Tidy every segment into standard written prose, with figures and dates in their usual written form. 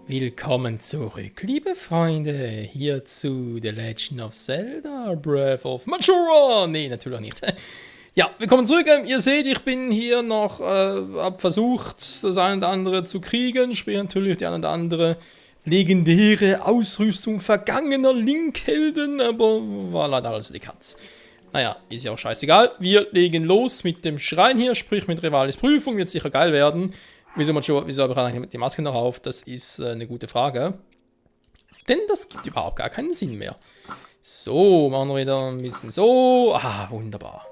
Willkommen zurück, liebe Freunde, hier zu The Legend of Zelda Breath of Majora. Nee, natürlich nicht. Ja, willkommen zurück. Ihr seht, ich bin hier noch, hab versucht, das eine oder andere zu kriegen. Sprich natürlich die eine oder andere legendäre Ausrüstung vergangener Link-Helden, aber war leider alles für die Katz. Naja, ist ja auch scheißegal. Wir legen los mit dem Schrein hier, sprich mit Rivalis Prüfung, wird sicher geil werden. Wieso habe ich eigentlich die Maske noch auf? Das ist eine gute Frage. Denn das gibt überhaupt gar keinen Sinn mehr. So, machen wir wieder ein bisschen so. Ah, wunderbar.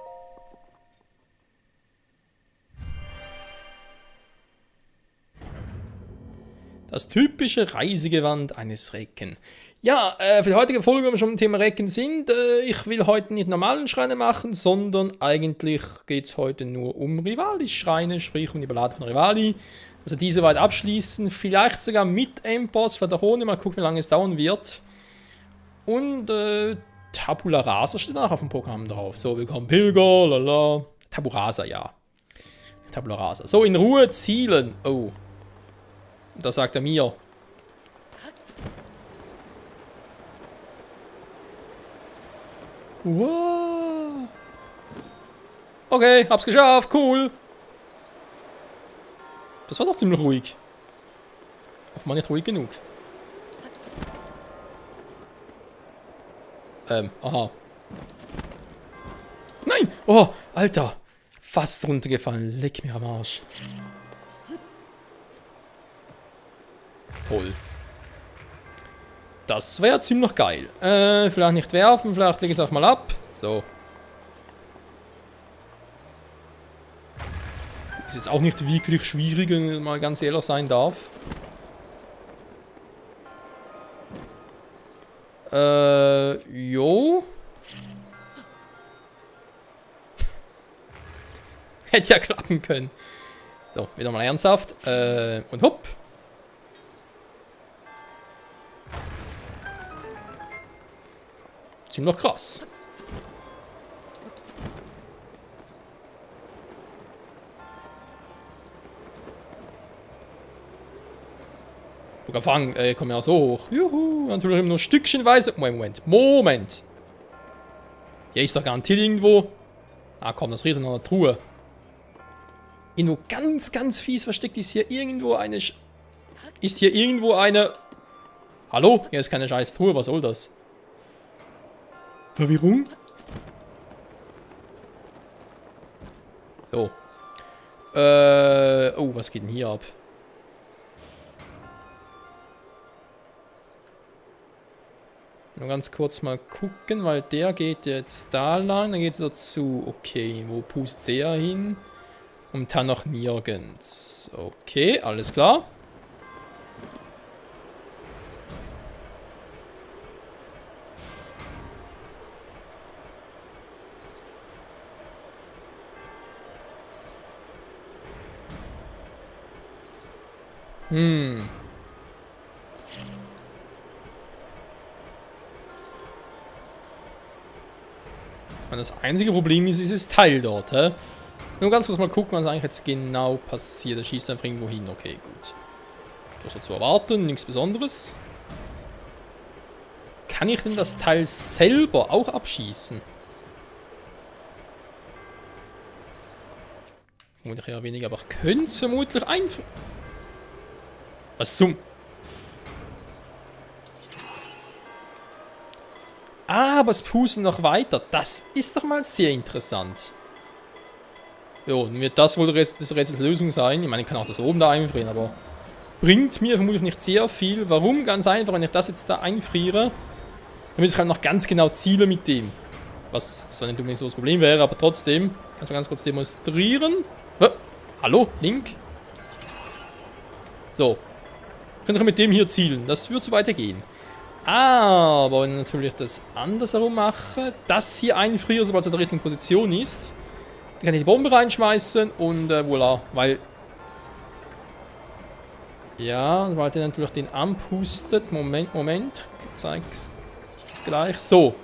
Das typische Reisegewand eines Recken. Ja, für die heutige Folge, wenn wir schon im Thema Recken sind, ich will heute nicht normalen Schreine machen, sondern eigentlich geht es heute nur um Rivalis-Schreine, sprich um die Ballade von Rivali. Also diese weit abschließen, vielleicht sogar mit Endboss von der Hohne, mal gucken, wie lange es dauern wird. Und Tabula Rasa steht auch auf dem Programm drauf. So, willkommen Pilger, lala. Tabula Rasa, ja. Tabula Rasa. So, in Ruhe zielen. Oh. Da sagt er mir. Wow. Okay, hab's geschafft, cool. Das war doch ziemlich ruhig. Offenbar nicht ruhig genug. Aha. Nein! Oh, Alter. Fast runtergefallen. Leck mir am Arsch. Toll. Das wäre ziemlich geil. Vielleicht nicht werfen, vielleicht lege ich es auch mal ab. So. Ist jetzt auch nicht wirklich schwierig, wenn ich mal ganz ehrlich sein darf. Jo. Hätte ja klappen können. So, wieder mal ernsthaft. Und hopp. Ziemlich krass. Sogar fangen, komm ja so hoch. Juhu, natürlich immer nur stückchenweise. Moment. Hier ist doch garantiert irgendwo. Ah komm, das riecht nach einer Truhe. Irgendwo ganz fies versteckt ist hier irgendwo eine... Ist hier irgendwo eine... Hallo? Hier ist keine scheiß Truhe, was soll das? Verwirrung? So. Oh, was geht denn hier ab? Nur ganz kurz mal gucken, weil der geht jetzt da lang, dann geht es dazu. Okay, wo pustet der hin? Und dann noch nirgends. Okay, alles klar. Das einzige Problem ist dieses Teil dort, hä? Nur ganz kurz mal gucken, was eigentlich jetzt genau passiert. Er schießt einfach irgendwo hin. Okay, gut. Das war zu erwarten, nichts Besonderes. Kann ich denn das Teil selber auch abschießen? Vermutlich eher weniger, aber ich könnte es vermutlich einfach... Was zum... Ah, aber es pusten noch weiter. Das ist doch mal sehr interessant. Jo, dann wird das wohl das Rätsels Lösung sein. Ich meine, ich kann auch das oben da einfrieren, aber... Bringt mir vermutlich nicht sehr viel. Warum? Ganz einfach, wenn ich das jetzt da einfriere, dann muss ich halt noch ganz genau zielen mit dem. Was zwar nicht unbedingt so das Problem wäre, aber trotzdem. Also ganz kurz demonstrieren. Hallo, Link? So. Könnte ich mit dem hier zielen. Das wird so weitergehen. Aber wenn ich natürlich das andersherum mache, das hier einfriere, sobald es in der richtigen Position ist, dann kann ich die Bombe reinschmeißen und voilà. Weil... Ja, sobald er natürlich den anpustet. Moment. Ich zeig's gleich. So.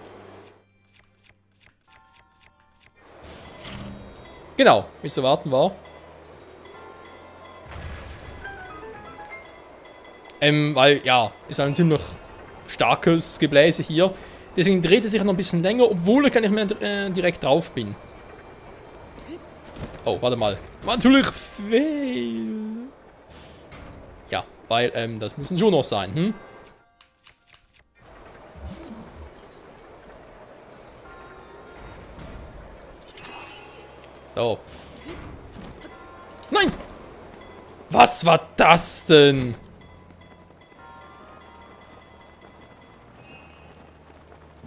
Genau, wie es zu erwarten war. Weil, ja, ist ein ziemlich starkes Gebläse hier. Deswegen dreht es sich noch ein bisschen länger, obwohl ich gar nicht mehr direkt drauf bin. Oh, warte mal. War natürlich fail. Ja, weil, das müssen schon noch sein, hm? So. Nein! Was war das denn?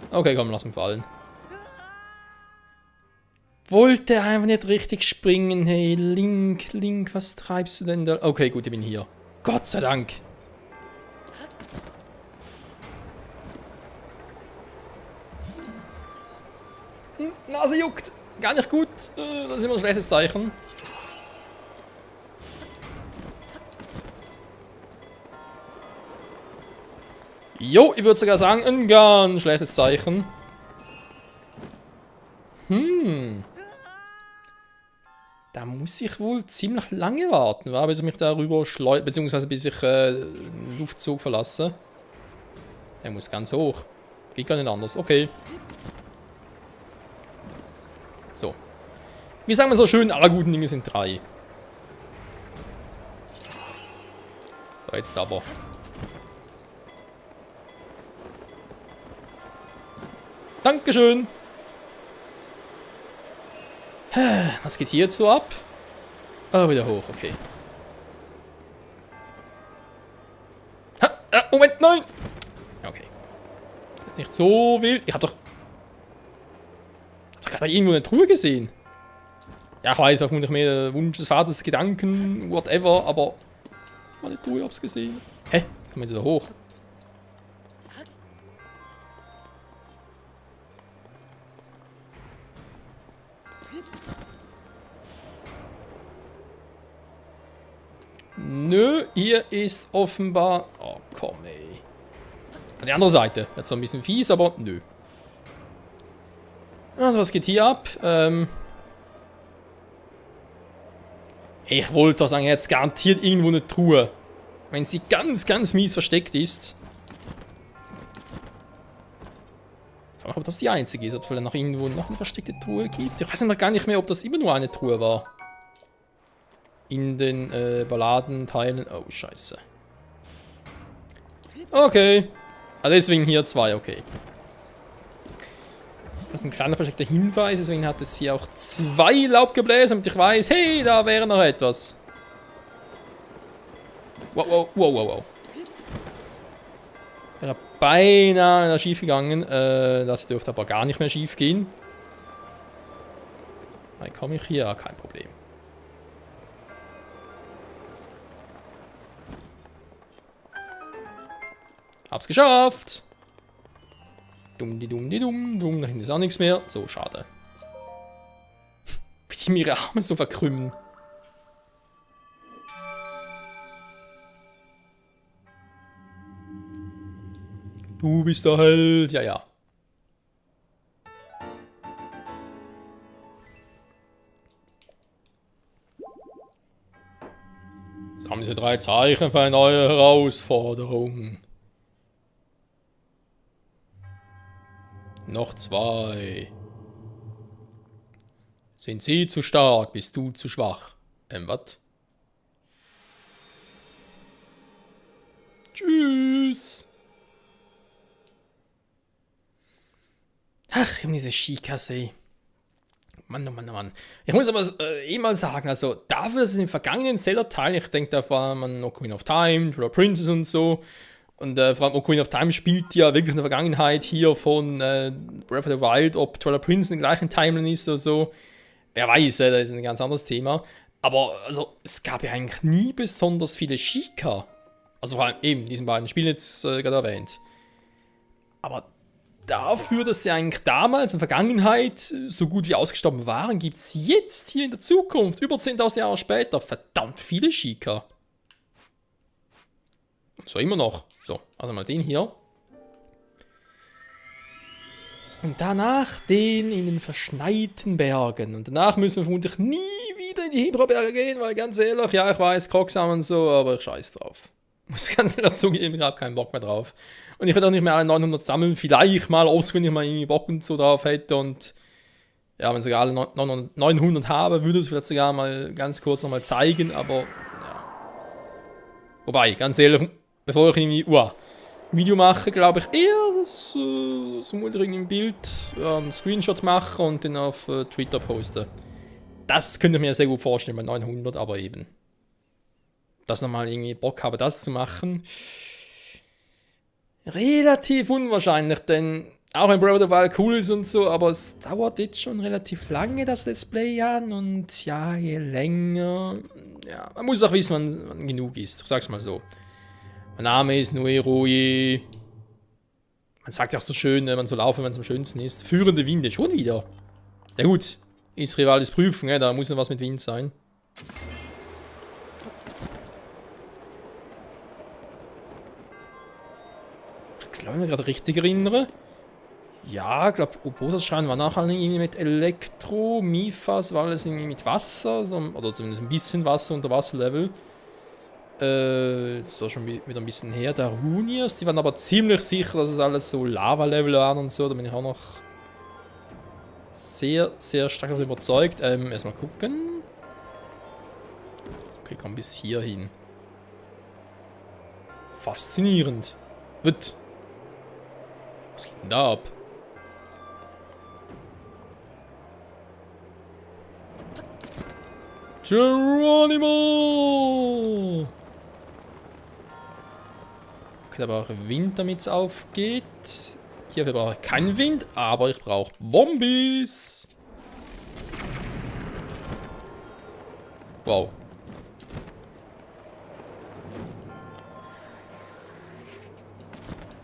Okay, komm, lass ihn fallen. Wollte einfach nicht richtig springen. Hey, Link, was treibst du denn da? Okay, gut, ich bin hier. Gott sei Dank. Nase juckt. Gar nicht gut. Das ist immer ein schlechtes Zeichen. Jo, ich würde sogar sagen, ein ganz schlechtes Zeichen. Da muss ich wohl ziemlich lange warten, bis ich mich darüber schleudere, beziehungsweise bis ich den Luftzug verlasse. Er muss ganz hoch. Geht gar nicht anders. Okay. So. Wie sagen wir so schön, alle guten Dinge sind 3. So, jetzt aber. Dankeschön. Was geht hier jetzt so ab? Oh, wieder hoch, okay. Moment, nein! Okay. Jetzt nicht so wild. Ich hab doch gerade irgendwo eine Truhe gesehen. Ja, ich weiß, vermutlich mehr der Wunsch des Vaters, Gedanken, whatever, aber... War eine Truhe, hab's gesehen. Hä? Kann man da hoch? Nö, hier ist offenbar... Oh, komm, ey. An der anderen Seite. Jetzt so ein bisschen fies, aber nö. Also, was geht hier ab? Ich wollte doch sagen, jetzt garantiert irgendwo eine Truhe. Wenn sie ganz, ganz mies versteckt ist. Ich frage mich, ob das die einzige ist. Ob es vielleicht noch irgendwo noch eine versteckte Truhe gibt. Ich weiß noch gar nicht mehr, ob das immer nur eine Truhe war. In den Balladenteilen. Oh, scheiße. Okay. Also deswegen hier 2, okay. Ein kleiner versteckter Hinweis, deswegen hat es hier auch 2 Laubgebläse, damit ich weiß, hey, da wäre noch etwas. Wow. Wäre beinahe schief gegangen. Das dürfte aber gar nicht mehr schief gehen. Dann komme ich hier, kein Problem. Hab's geschafft! Dumm, da hinten ist auch nichts mehr. So, schade. Wie die mir ihre Arme so verkrümmen. Du bist der Held, ja. Was haben diese 3 Zeichen für eine neue Herausforderung? Noch 2. Sind sie zu stark, bist du zu schwach? Was? Tschüss. Ach, diese Skikasse. Mann. Ich muss aber mal sagen, also dafür, dass es in den vergangenen Zelda-Teilen, ich denke, da war man Ocarina of Time, Twilight Princess und so, und vor allem Ocarina of Time spielt ja wirklich in der Vergangenheit hier von Breath of the Wild, ob Twilight Princess in der gleichen Timeline ist oder so. Wer weiß, das ist ein ganz anderes Thema. Aber also, es gab ja eigentlich nie besonders viele Sheikah. Also vor allem eben in diesen beiden Spielen jetzt gerade erwähnt. Aber dafür, dass sie eigentlich damals in der Vergangenheit so gut wie ausgestorben waren, gibt es jetzt hier in der Zukunft, über 10.000 Jahre später, verdammt viele Sheikah. Und so immer noch. So, also mal den hier. Und danach den in den verschneiten Bergen. Und danach müssen wir vermutlich nie wieder in die Himbeerberge gehen, weil ganz ehrlich, ja, ich weiß, Kroxam und so, aber ich scheiß drauf. Muss ganz klar zugeben, ich habe keinen Bock mehr drauf. Und ich werde auch nicht mehr alle 900 sammeln. Vielleicht mal, wenn ich mal irgendwie Bock und so drauf hätte. Und ja, wenn ich sogar alle 900 habe, würde es vielleicht sogar mal ganz kurz nochmal zeigen. Aber ja. Wobei, ganz ehrlich, bevor ich irgendwie Video mache, glaube ich eher, dass so irgendwie ein Bild, einen Screenshot mache und den auf Twitter poste. Das könnte ich mir sehr gut vorstellen bei 900, aber eben. Dass ich nochmal irgendwie Bock habe, das zu machen. Relativ unwahrscheinlich, denn auch wenn Breath of the Wild cool ist und so, aber es dauert jetzt schon relativ lange, das Let's Play an. Und ja, je länger. Ja, man muss auch wissen, wann genug ist. Ich sag's mal so. Mein Name ist Noeroi. Man sagt ja auch so schön, man soll laufen, wenn es am schönsten ist. Führende Winde, schon wieder. Ja gut, ist Rivalis Prüfung, da muss ja was mit Wind sein. Ich glaube, wenn ich mich gerade richtig erinnere. Ja, ich glaube, Obosa-Schrein war nachher irgendwie mit Elektro, Mifas war alles irgendwie mit Wasser, oder zumindest ein bisschen Wasser unter Wasserlevel. So schon wieder ein bisschen her. Der Runiers, die waren aber ziemlich sicher, dass es alles so Lava-Level waren und so. Da bin ich auch noch sehr, sehr stark davon überzeugt. Erstmal gucken. Okay, komm bis hier hin. Faszinierend. Was geht denn da ab? Geronimo! Okay, da brauche ich Wind, damit es aufgeht. Hierfür brauche ich keinen Wind, aber ich brauche Bombis. Wow.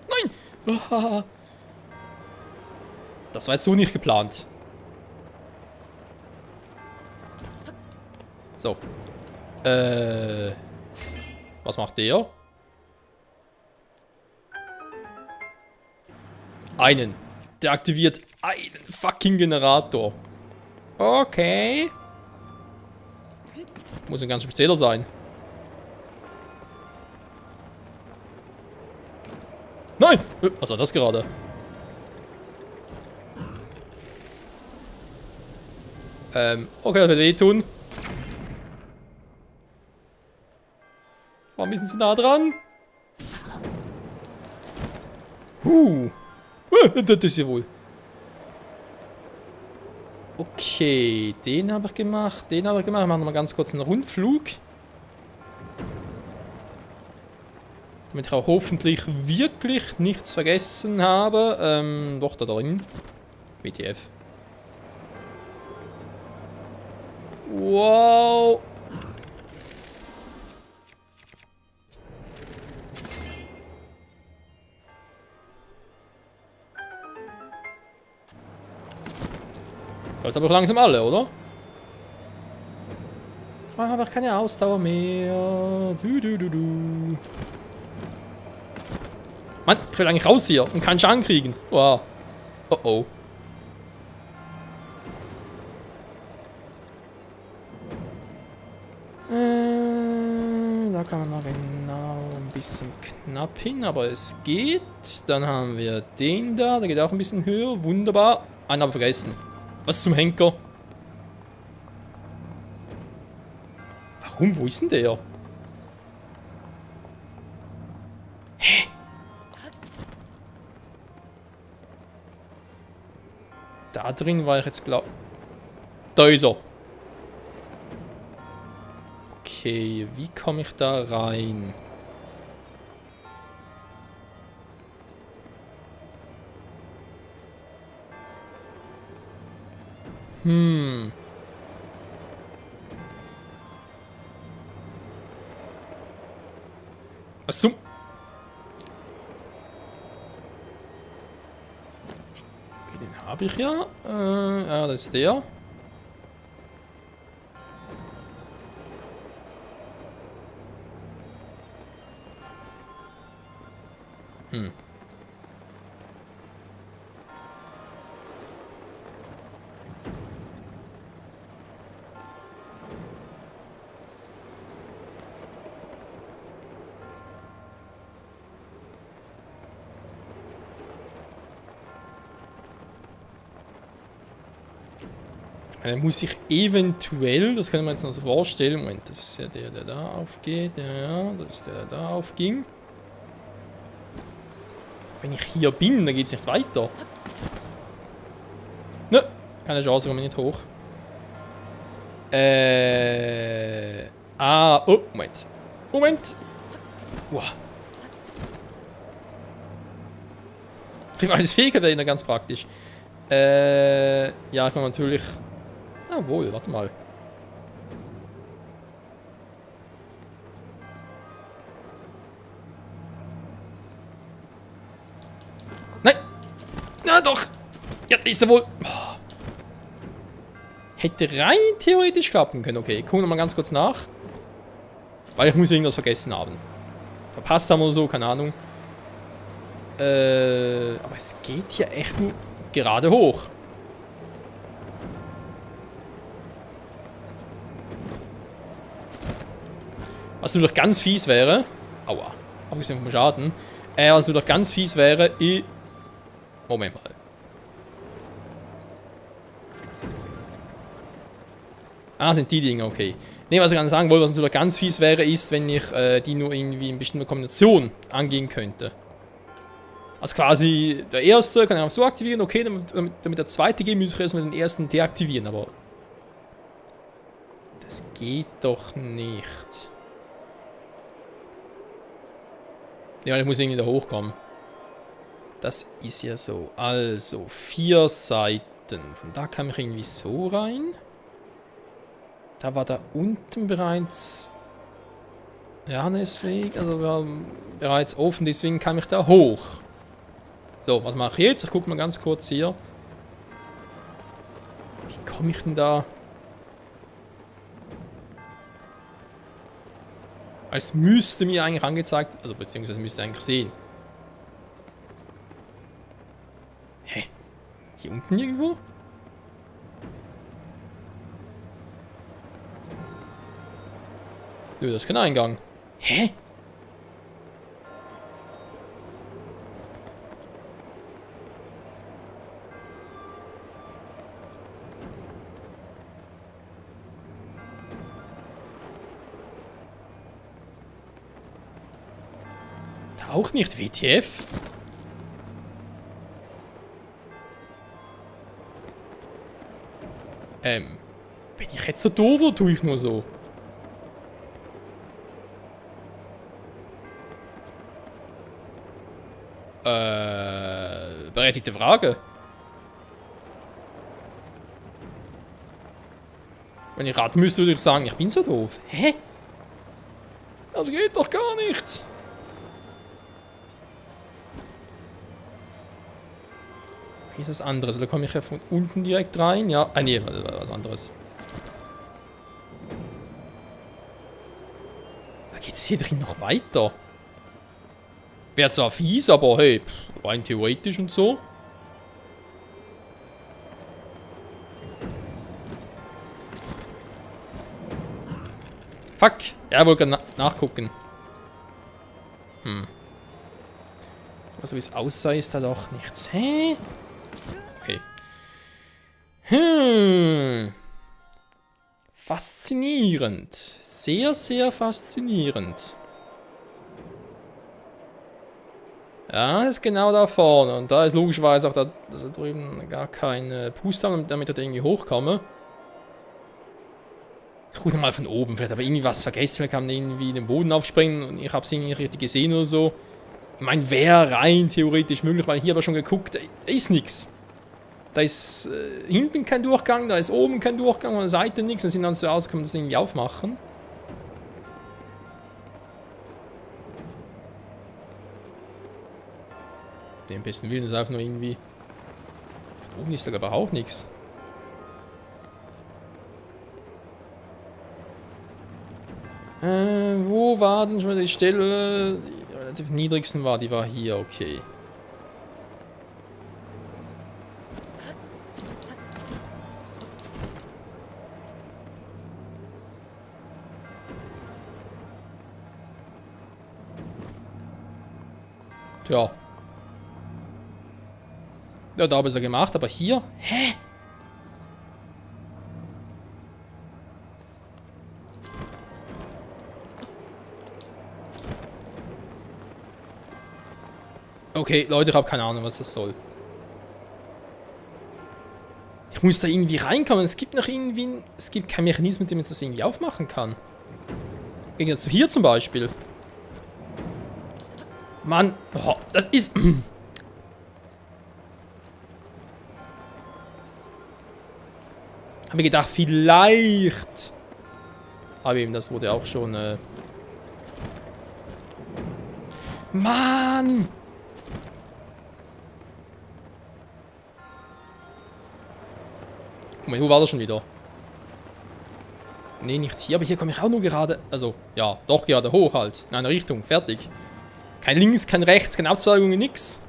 Nein! Das war jetzt so nicht geplant. So. Was macht der? Einen. Der aktiviert einen fucking Generator. Okay. Muss ein ganz spezieller sein. Nein! Was war das gerade? Okay, das wird wehtun. War ein bisschen zu nah dran. Das ist ja wohl. Okay, den habe ich gemacht. Den habe ich gemacht. Machen wir mal ganz kurz einen Rundflug. Damit ich auch hoffentlich wirklich nichts vergessen habe. Doch, da drin. WTF. Wow. Jetzt aber auch langsam alle, oder? Frage habe ich keine Ausdauer mehr. Mann, ich will eigentlich raus hier und keinen Schaden kriegen. Wow. Oh oh. Da kann man mal genau ein bisschen knapp hin, aber es geht. Dann haben wir den da, der geht auch ein bisschen höher. Wunderbar. Einen habe ich vergessen. Was zum Henker? Warum? Wo ist denn der? Hä? Da drin war ich jetzt glaub. Da ist er. Okay, wie komme ich da rein? Was zum? Okay, den habe ich ja. Ja, das ist der. Dann muss ich eventuell, das können wir jetzt noch so vorstellen, Moment, das ist ja der, der da aufgeht, ja, das ist der, der da aufging. Wenn ich hier bin, dann geht es nicht weiter. Ne, keine Chance, komme ich nicht hoch. Oh, Moment. Moment. Wow. Ich weiß, Fähigkeiten ganz praktisch. Ja, ich kann natürlich... Jawohl, warte mal. Nein! Na doch! Ja, ist er wohl... Oh. Hätte rein theoretisch klappen können. Okay, gucken wir mal ganz kurz nach. Weil ich muss irgendwas vergessen haben. Verpasst haben oder so, keine Ahnung. Aber es geht hier echt nur gerade hoch. Was nur doch ganz fies wäre. Aua. Abgesehen vom Schaden. Was nur doch ganz fies wäre. Moment mal. Sind die Dinge, okay. Ne, was ich gerade sagen wollte, was natürlich ganz fies wäre, ist, wenn ich die nur irgendwie in bestimmter Kombination angehen könnte. Also quasi der erste kann ich auch so aktivieren, okay, damit der zweite geht, muss ich erstmal den ersten deaktivieren, aber das geht doch nicht. Ja, ich muss irgendwie da hochkommen. Das ist ja so. Also, 4 Seiten. Von da kam ich irgendwie so rein. Da war da unten bereits... Ja, deswegen, also war bereits offen, deswegen kam ich da hoch. So, was mache ich jetzt? Ich gucke mal ganz kurz hier. Wie komme ich denn da? Es müsste mir eigentlich angezeigt, also beziehungsweise müsste eigentlich sehen. Hä? Hier unten irgendwo? Nö, das ist kein Eingang. Hä? Auch nicht, WTF? Bin ich jetzt so doof oder tue ich nur so? Berechtigte Frage. Wenn ich raten müsste, würde ich sagen, ich bin so doof. Hä? Das geht doch gar nicht. Okay, ist das anderes. Da komme ich ja von unten direkt rein. Ja, nee, was anderes. Da geht es hier drin noch weiter. Wäre zwar fies, aber hey, rein theoretisch und so. Fuck. Ja, wollte gerade nachgucken. Also wie es aussah, ist da doch nichts. Hä? Okay. Faszinierend. Sehr, sehr faszinierend. Ja, das ist genau da vorne. Und da ist logischerweise auch da drüben gar kein Puster, damit ich da irgendwie hochkomme. Ich gucke mal von oben. Vielleicht habe ich irgendwie was vergessen. Vielleicht kann man irgendwie den Boden aufspringen und ich habe es irgendwie richtig gesehen oder so. Ich meine, wäre rein theoretisch möglich, weil hier aber schon geguckt, da ist nichts. Da ist hinten kein Durchgang, da ist oben kein Durchgang, an der Seite nichts. Dann sind dann so aus, kann man das irgendwie aufmachen. Den besten Willen ist einfach nur irgendwie... Von oben ist da aber auch nichts. Wo war denn schon die Stelle? Die relativ niedrigsten war, die war hier, okay. Tja. Ja, da habe ich es ja gemacht, aber hier? Hä? Okay, Leute, ich habe keine Ahnung, was das soll. Ich muss da irgendwie reinkommen. Es gibt noch irgendwie... Es gibt keinen Mechanismus, mit dem man das irgendwie aufmachen kann. Im Gegensatz zu hier zum Beispiel. Mann, oh, das ist... Habe ich gedacht, vielleicht... Aber eben, das wurde auch schon... Mann! Moment, wo war das schon wieder? Nee, nicht hier, aber hier komme ich auch nur gerade... Also, ja, doch gerade hoch halt. In eine Richtung, fertig. Kein links, kein rechts, keine Abzweigungen, nix.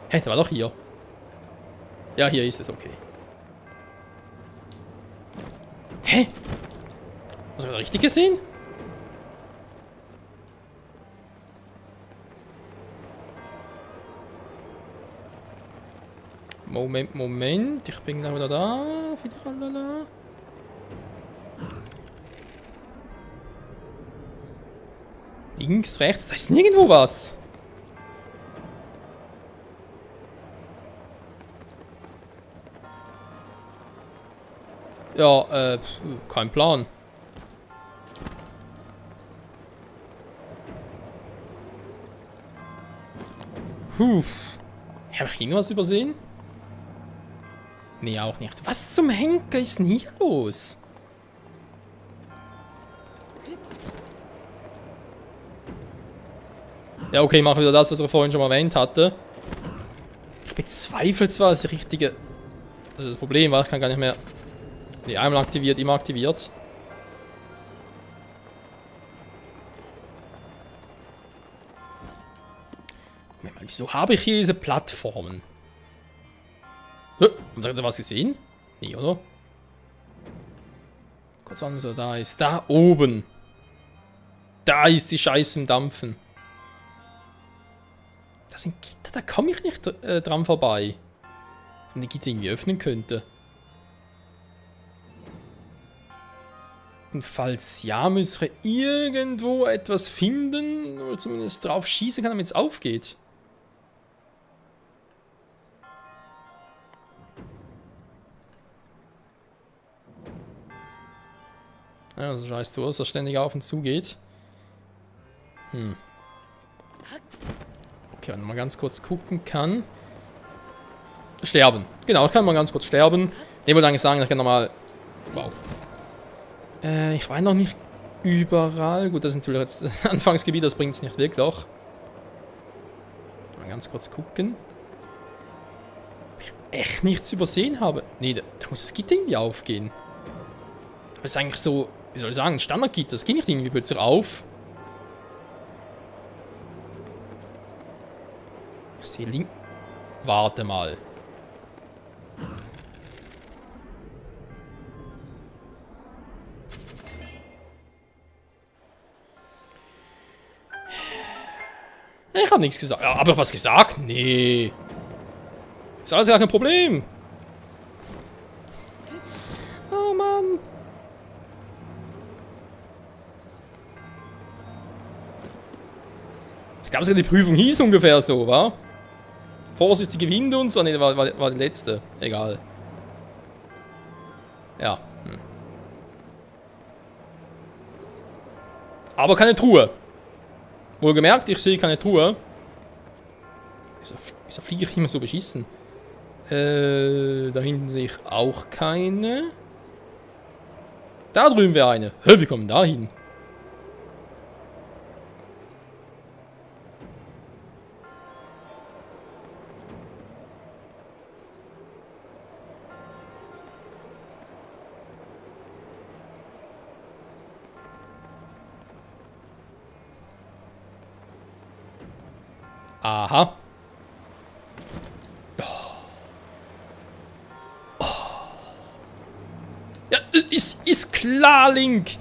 Hä, der war doch hier. Ja, hier ist es, okay. Hä? Hast du das richtig gesehen? Moment. Ich bin gleich wieder da. Links, rechts, da ist nirgendwo was. Ja, kein Plan. Habe ich irgendwas übersehen? Nee, auch nicht. Was zum Henker ist denn hier los? Ja, okay, ich mache wieder das, was er vorhin schon mal erwähnt hatte. Ich bezweifle zwar, dass die richtige... Das ist das Problem, weil ich kann gar nicht mehr... Nee, einmal aktiviert, immer aktiviert. Moment mal, wieso habe ich hier diese Plattformen? Habt ihr was gesehen? Nee, oder? Kurz warten, was er da ist. Da oben. Da ist die Scheiße im Dampfen. Das sind Gitter, da komme ich nicht dran vorbei. Wenn die Gitter irgendwie öffnen könnte. Und falls ja, müsste ich irgendwo etwas finden, oder zumindest drauf schießen kann, damit es aufgeht. Ja, also scheiß du, dass er ständig auf und zu geht. Okay, wenn man mal ganz kurz gucken kann. Sterben. Genau, ich kann mal ganz kurz sterben. Ich wollte eigentlich sagen, ich kann nochmal... Wow. Ich war noch nicht überall. Gut, das ist natürlich jetzt das Anfangsgebiet, das bringt es nicht wirklich. Mal ganz kurz gucken. Ob ich echt nichts übersehen habe. Nee, da muss das Gitter irgendwie aufgehen. Das ist eigentlich so... Wie soll ich sagen, ein Standardgitter, das geht nicht irgendwie plötzlich auf. Ich sehe Link. Warte mal. Ich habe nichts gesagt. Ja, aber was gesagt? Nee. Ist alles gar kein Problem. Oh Mann. Ich glaube sogar die Prüfung hieß ungefähr so, wa? Vorsichtige Winde und so. Ne, war die letzte. Egal. Ja. Aber keine Truhe. Wohlgemerkt, ich sehe keine Truhe. Wieso fliege ich immer so beschissen? Da hinten sehe ich auch keine. Da drüben wäre eine. Hä, wie kommen wir da hin? Aha. Ja, ist klar, Link.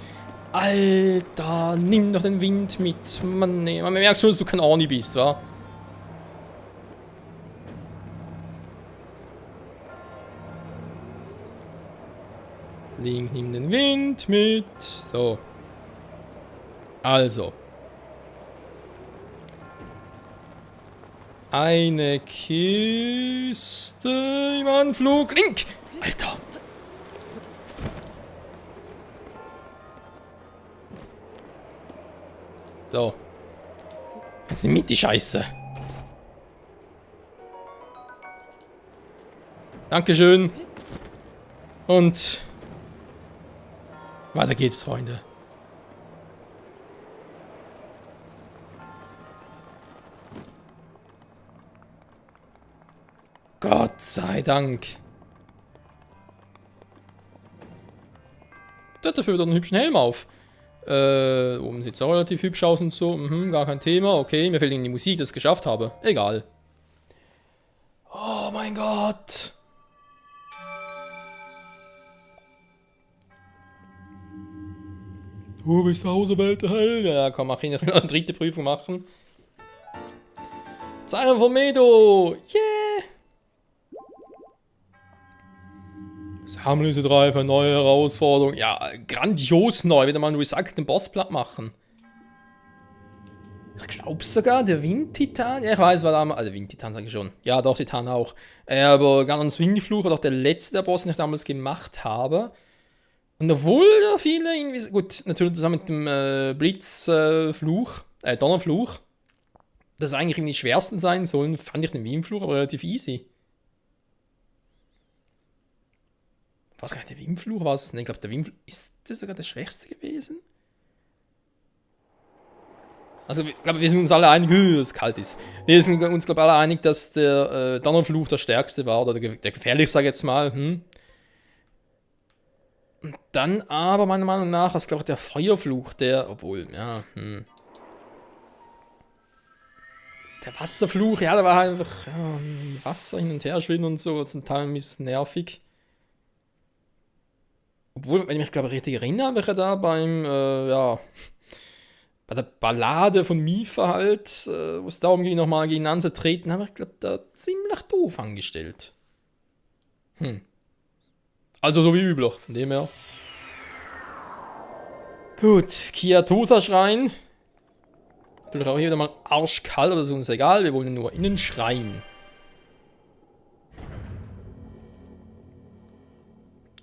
Alter, nimm doch den Wind mit. Mann, nee. Man merkt schon, dass du kein Orni bist, wa? Link, nimm den Wind mit. So. Also. eine Kiste im Anflug. Link! Alter! So. Jetzt nimm mit die Scheiße. Dankeschön. Und weiter geht's, Freunde. Gott sei Dank. Der hat dafür wieder einen hübschen Helm auf. Oben sieht es auch relativ hübsch aus und so. Gar kein Thema. Okay, mir fehlt irgendwie die Musik, dass ich es geschafft habe. Egal. Oh mein Gott. Du bist der Auserwählte. Ja, komm, mach ich noch eine dritte Prüfung machen. Zeichen von Medo. Yeah. Sammle diese 3 für neue Herausforderungen. Ja, grandios neu. Wieder mal einen recycelten Boss platt machen. Ich glaube sogar, der Windtitan. Ja, ich weiß, war damals. Also, Windtitan sage ich schon. Ja, doch, Titan auch. Aber Ganons Windfluch war doch der letzte der Boss, den ich damals gemacht habe. Und obwohl da viele irgendwie. Gut, natürlich zusammen mit dem Blitzfluch, Donnerfluch, das eigentlich irgendwie die schwersten sein sollen, fand ich den Windfluch aber relativ easy. Was gar nicht, der Windfluch war es? Ne, ich glaube, der Windfluch. Ist das sogar der schwächste gewesen? Also, ich glaube, wir sind uns alle einig, dass es kalt ist. Wir sind uns, glaube ich, alle einig, dass der Donnerfluch der stärkste war, oder der gefährlichste, sage ich jetzt mal. Und dann aber, meiner Meinung nach, ist, glaube ich, der Feuerfluch, der, obwohl, ja, Der Wasserfluch, ja, da war halt einfach Wasser hin und her schwimmen und so, zum Teil ein bisschen nervig. Obwohl, wenn ich mich, glaube ich, richtig erinnere, habe ich ja da bei der Ballade von Mifa halt, wo es darum ging, nochmal gegen anzutreten, habe ich, glaube ich, da ziemlich doof angestellt. Also so wie üblich, von dem her. Gut, Kiatosa-Schrein. Natürlich auch hier wieder mal arschkalt, aber das ist uns egal, wir wollen nur in den Schrein.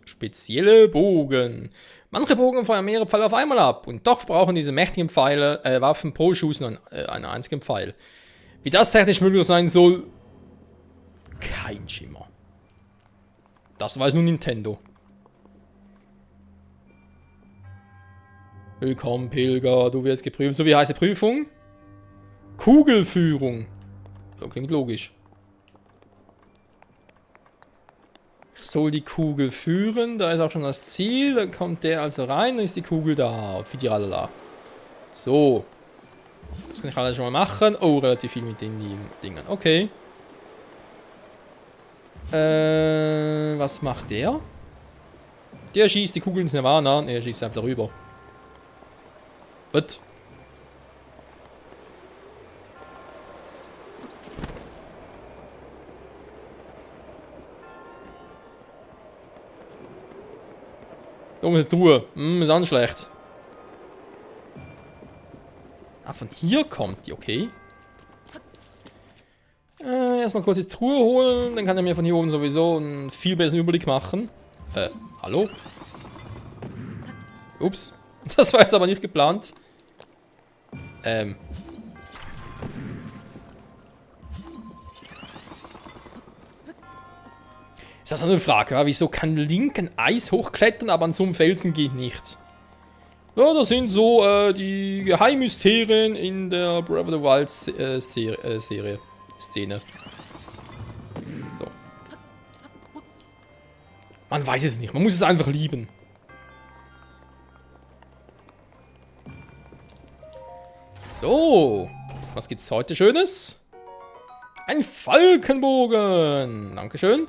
Spezielle Bogen. Manche Bogen feuern mehrere Pfeile auf einmal ab und doch brauchen diese mächtigen Waffen pro Schuss nur einen einzigen Pfeil. Wie das technisch möglich sein soll, kein Schimmer. Das weiß nur Nintendo. Willkommen, Pilger, du wirst geprüft. So, wie heißt die Prüfung? Kugelführung. So, klingt logisch. Ich soll die Kugel führen, da ist auch schon das Ziel, dann kommt der also rein, dann ist die Kugel da, für die Ralala. So. Das kann ich alles schon mal machen. Oh, relativ viel mit den Dingen. Okay. Was macht der? Der schießt die Kugel ins Nirvana. Ne, er schießt einfach darüber. Was? Da oben ist eine Truhe. Ist auch nicht schlecht. Ah, von hier kommt die, okay. Erstmal kurz die Truhe holen, dann kann er mir von hier oben sowieso einen viel besseren Überblick machen. Hallo? Ups. Das war jetzt aber nicht geplant. Ist das eine Frage, ja? Wieso kann Link ein Eis hochklettern, aber an so einem Felsen geht nicht? Ja, das sind so die Geheimmysterien in der Breath of the Wild Szene. So. Man weiß es nicht, man muss es einfach lieben. So, was gibt's heute Schönes? Ein Falkenbogen! Dankeschön.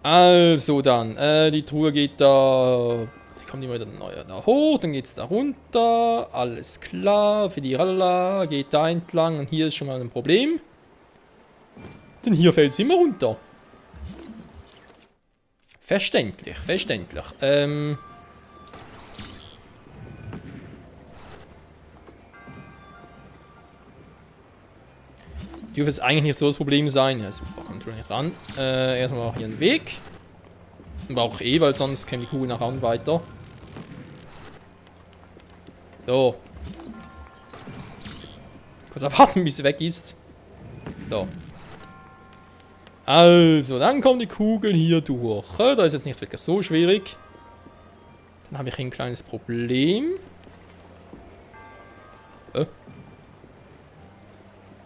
Also dann, die Truhe geht da... Die kommt immer wieder neu da hoch, dann geht's da runter. Alles klar, für die Ralla geht da entlang. Und hier ist schon mal ein Problem. Denn hier fällt es immer runter. Verständlich, verständlich. Dürfte es eigentlich nicht so das Problem sein. Ja, super, kommt nicht ran. Erstmal hier einen Weg. Brauche ich weil sonst käme die Kugel nachher und weiter. So. Kurz erwarten, bis sie weg ist. So. Also, dann kommt die Kugel hier durch. Da ist jetzt nicht wirklich so schwierig. Dann habe ich ein kleines Problem.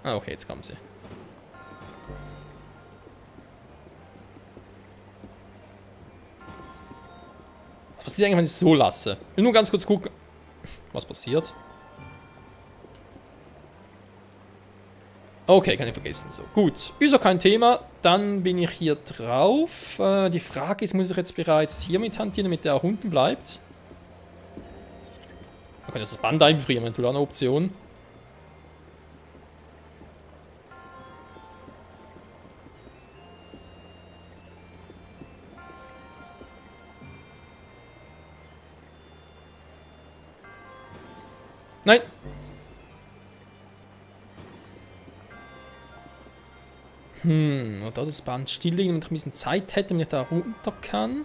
Ah, okay, jetzt kommt sie. Was passiert eigentlich, wenn ich es so lasse? Ich will nur ganz kurz gucken, was passiert. Okay, kann ich vergessen. So, gut. Ist auch kein Thema. Dann bin ich hier drauf. Die Frage ist, muss ich jetzt bereits hier mit hantieren, damit der auch unten bleibt? Man kann das Band einfrieren, natürlich eine Option. Nein. Und da das Band stilllegen, damit ich ein bisschen Zeit hätte, wenn ich da runter kann.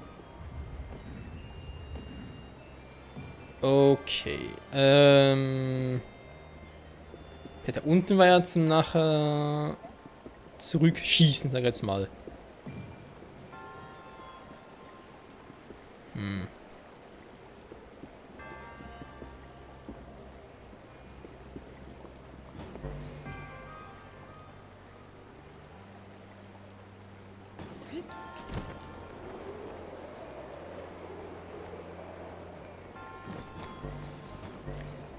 Okay. Ja, da unten war ja zum nachher zurückschießen, sag ich jetzt mal.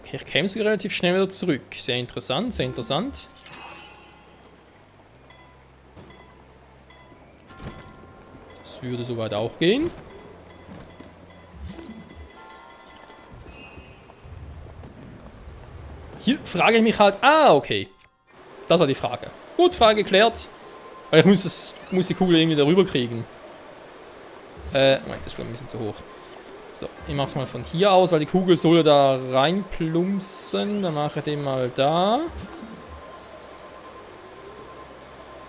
Okay, ich käme sogar relativ schnell wieder zurück. Sehr interessant, sehr interessant. Das würde soweit auch gehen. Hier frage ich mich halt... Ah, okay. Das war die Frage. Gut, Frage geklärt. Weil ich muss die Kugel irgendwie darüber kriegen. Moment, das ist ein bisschen zu hoch. So, ich mache es mal von hier aus, weil die Kugel soll da reinplumpsen. Dann mache ich den mal da.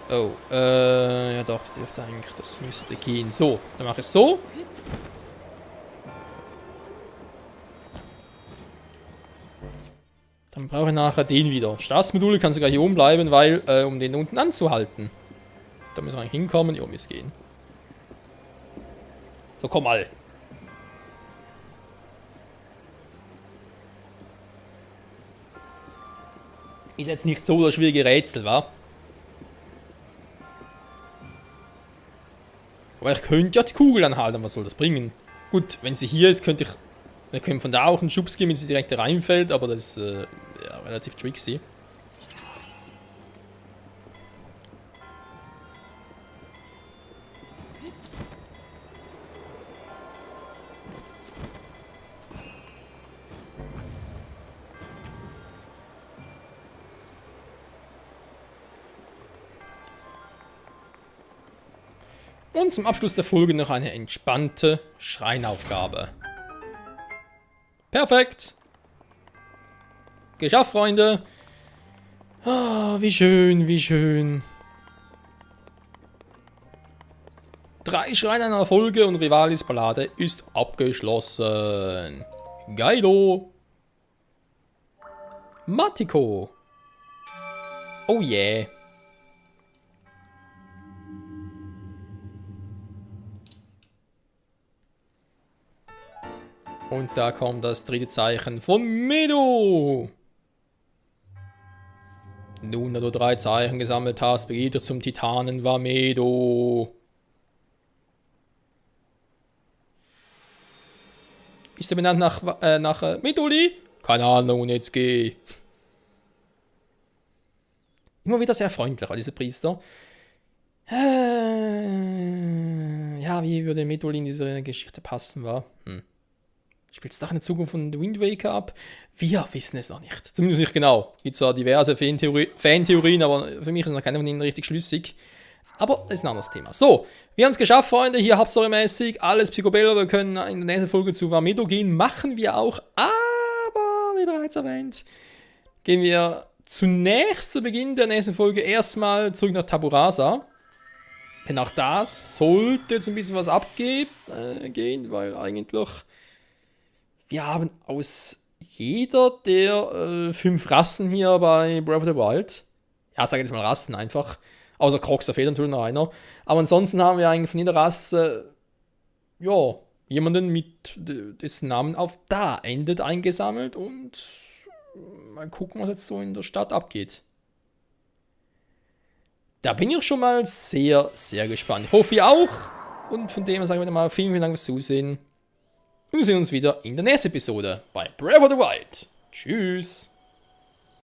Oh, ja doch, das dürfte eigentlich, das müsste gehen. So, dann mache ich es so. Dann brauche ich nachher den wieder. Startmodul kann sogar hier oben bleiben, weil, um den unten anzuhalten. Da müssen wir eigentlich hinkommen. Jo, muss gehen. So, komm mal. Ist jetzt nicht so das schwierige Rätsel, wa? Aber ich könnte ja die Kugel anhalten, was soll das bringen? Gut, wenn sie hier ist, könnte ich... Wir können von da auch einen Schubs geben, wenn sie direkt reinfällt, aber das ist ja, relativ tricksy. Und zum Abschluss der Folge noch eine entspannte Schreinaufgabe. Perfekt! Geschafft, Freunde! Ah, wie schön, wie schön. 3 Schreine in einer Folge und Rivalis Ballade ist abgeschlossen. Geilo! Matiko! Oh yeah! Und da kommt das dritte Zeichen von Medo. Nun, da du 3 Zeichen gesammelt hast, begeht er zum Titanen Vamedo. Ist er benannt nach Medoli? Keine Ahnung, jetzt geh. Immer wieder sehr freundlich, diese Priester. Ja, wie würde Medoli in diese Geschichte passen, wa? Spielt es doch in der Zukunft von The Wind Waker ab? Wir wissen es noch nicht. Zumindest nicht genau. Es gibt zwar diverse Fantheorien, aber für mich ist noch keine von ihnen richtig schlüssig. Aber das ist ein anderes Thema. So, wir haben es geschafft, Freunde. Hier hauptstorymäßig alles Picobello. Wir können in der nächsten Folge zu Vamedo gehen. Machen wir auch. Aber, wie bereits erwähnt, gehen wir zunächst zu Beginn der nächsten Folge erstmal zurück nach Taburasa. Denn auch da sollte jetzt ein bisschen was abgehen, weil eigentlich wir haben aus jeder der 5 Rassen hier bei Breath of the Wild, ja, sag jetzt mal Rassen einfach, außer Crocs, da fehlt natürlich noch einer, aber ansonsten haben wir eigentlich von jeder Rasse, ja, jemanden mit dessen Namen auf da endet eingesammelt und mal gucken, was jetzt so in der Stadt abgeht. Da bin ich schon mal sehr, sehr gespannt. Ich hoffe, ihr auch. Und von dem her sagen wir mal vielen, vielen Dank fürs Zusehen. Und wir sehen uns wieder in der nächsten Episode bei Breath of the Wild. Tschüss.